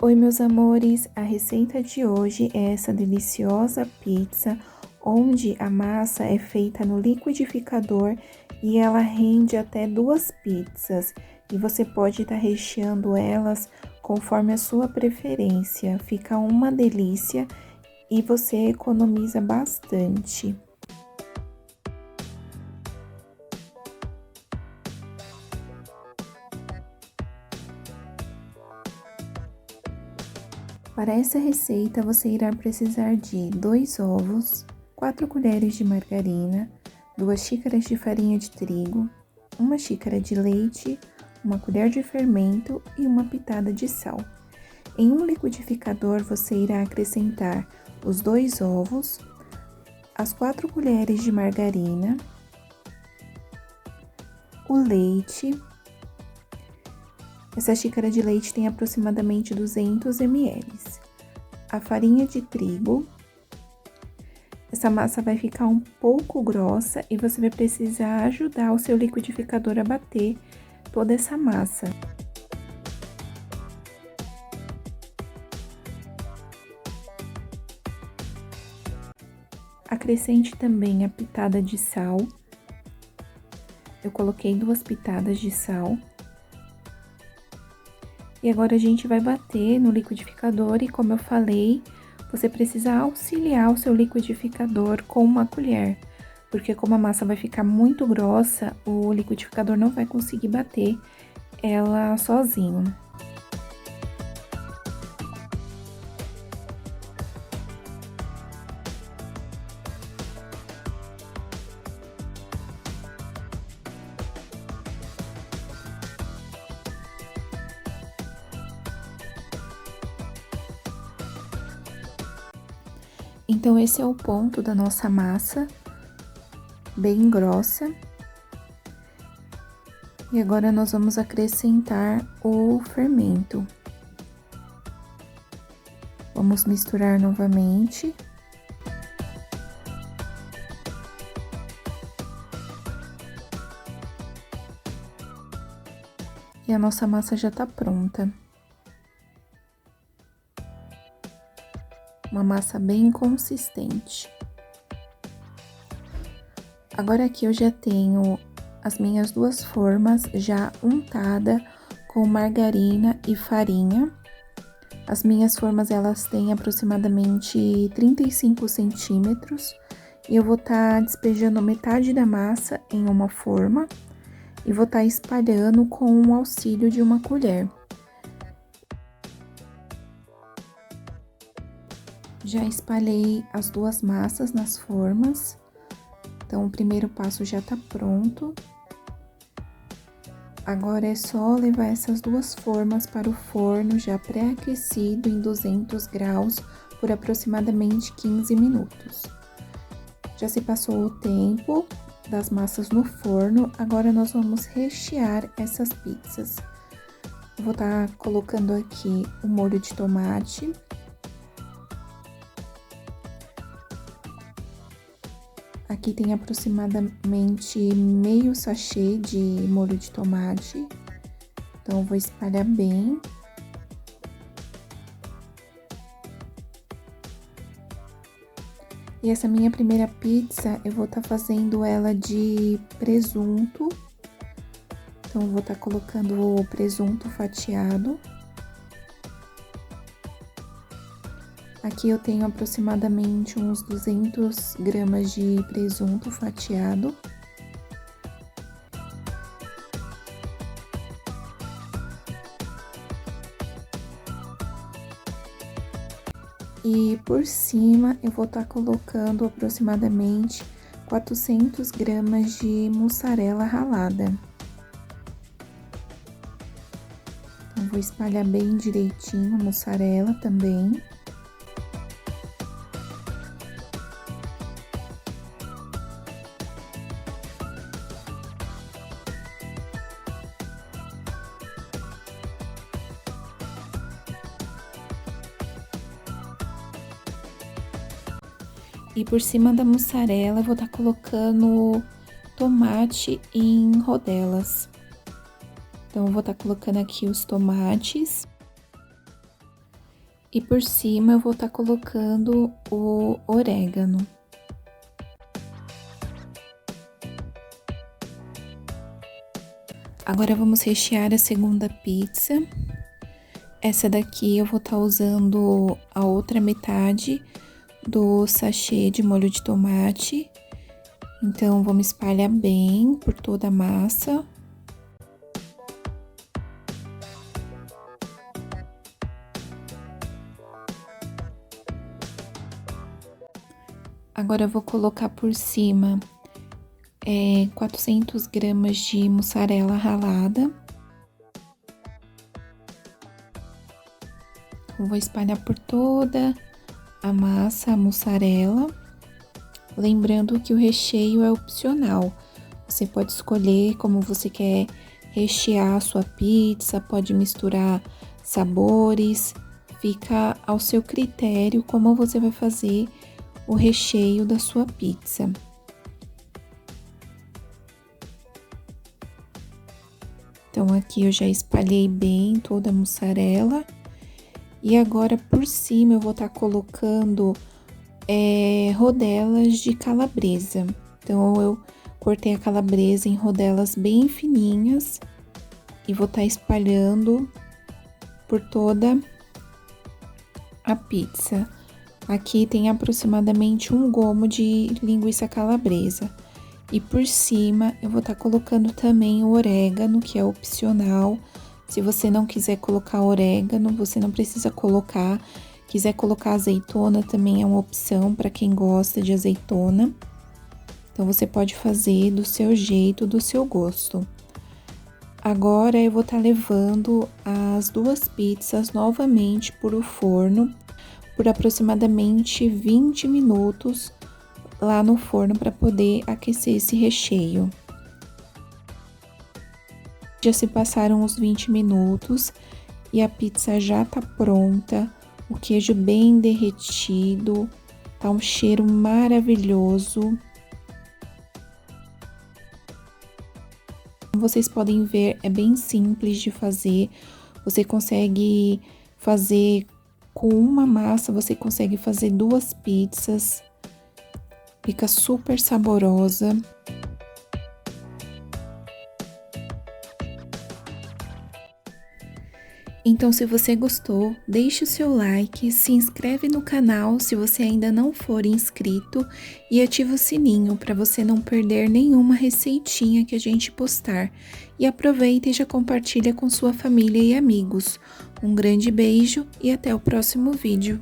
Oi, meus amores! A receita de hoje é essa deliciosa pizza, onde a massa é feita no liquidificador e ela rende até 2 pizzas. E você pode estar recheando elas conforme a sua preferência. Fica uma delícia e você economiza bastante. Para essa receita, você irá precisar de 2 ovos, 4 colheres de margarina, 2 xícaras de farinha de trigo, 1 xícara de leite, 1 colher de fermento e 1 pitada de sal. Em um liquidificador, você irá acrescentar os 2 ovos, as 4 colheres de margarina, o leite. Essa xícara de leite tem aproximadamente 200 ml. A farinha de trigo. Essa massa vai ficar um pouco grossa e você vai precisar ajudar o seu liquidificador a bater toda essa massa. Acrescente também a pitada de sal. Eu coloquei 2 pitadas de sal. E agora a gente vai bater no liquidificador e, como eu falei, você precisa auxiliar o seu liquidificador com uma colher, porque como a massa vai ficar muito grossa, o liquidificador não vai conseguir bater ela sozinho. Então, esse é o ponto da nossa massa, bem grossa. E agora nós vamos acrescentar o fermento. Vamos misturar novamente. E a nossa massa já tá pronta. Uma massa bem consistente. Agora aqui eu já tenho as minhas 2 formas já untada com margarina e farinha. As minhas formas, elas têm aproximadamente 35 centímetros. E eu vou estar despejando metade da massa em uma forma e vou estar espalhando com o auxílio de uma colher. Já espalhei as 2 massas nas formas, então o primeiro passo já tá pronto. Agora é só levar essas 2 formas para o forno já pré-aquecido em 200 graus por aproximadamente 15 minutos. Já se passou o tempo das massas no forno, agora nós vamos rechear essas pizzas. Eu vou estar colocando aqui o molho de tomate. Aqui tem aproximadamente meio sachê de molho de tomate, então eu vou espalhar bem. E essa minha primeira pizza, eu vou estar fazendo ela de presunto, então eu vou estar colocando o presunto fatiado. Aqui eu tenho aproximadamente uns 200 gramas de presunto fatiado. E por cima eu vou estar colocando aproximadamente 400 gramas de mussarela ralada. Então, vou espalhar bem direitinho a mussarela também. E por cima da mussarela, eu vou estar colocando tomate em rodelas. Então, eu vou estar colocando aqui os tomates. E por cima eu vou estar colocando o orégano. Agora vamos rechear a segunda pizza. Essa daqui eu vou estar usando a outra metade do sachê de molho de tomate. Então, vamos espalhar bem por toda a massa. Agora eu vou colocar por cima 400 gramas de mussarela ralada. Eu vou espalhar por toda a massa, a mussarela. Lembrando que o recheio é opcional. Você pode escolher como você quer rechear a sua pizza, pode misturar sabores. Fica ao seu critério como você vai fazer o recheio da sua pizza. Então, aqui eu já espalhei bem toda a mussarela. E agora, por cima, eu vou estar colocando rodelas de calabresa. Então, eu cortei a calabresa em rodelas bem fininhas. E vou estar espalhando por toda a pizza. Aqui tem aproximadamente 1 gomo de linguiça calabresa. E por cima eu vou estar colocando também o orégano, que é opcional. Se você não quiser colocar orégano, você não precisa colocar. Quiser colocar azeitona também é uma opção para quem gosta de azeitona. Então você pode fazer do seu jeito, do seu gosto. Agora eu vou estar levando as 2 pizzas novamente para o forno por aproximadamente 20 minutos lá no forno para poder aquecer esse recheio. Já se passaram os 20 minutos e a pizza já tá pronta, o queijo bem derretido, tá um cheiro maravilhoso. Como vocês podem ver, é bem simples de fazer, você consegue fazer com uma massa, você consegue fazer 2 pizzas. Fica super saborosa. Então, se você gostou, deixe o seu like, se inscreve no canal se você ainda não for inscrito e ativa o sininho para você não perder nenhuma receitinha que a gente postar. E aproveita e já compartilha com sua família e amigos. Um grande beijo e até o próximo vídeo.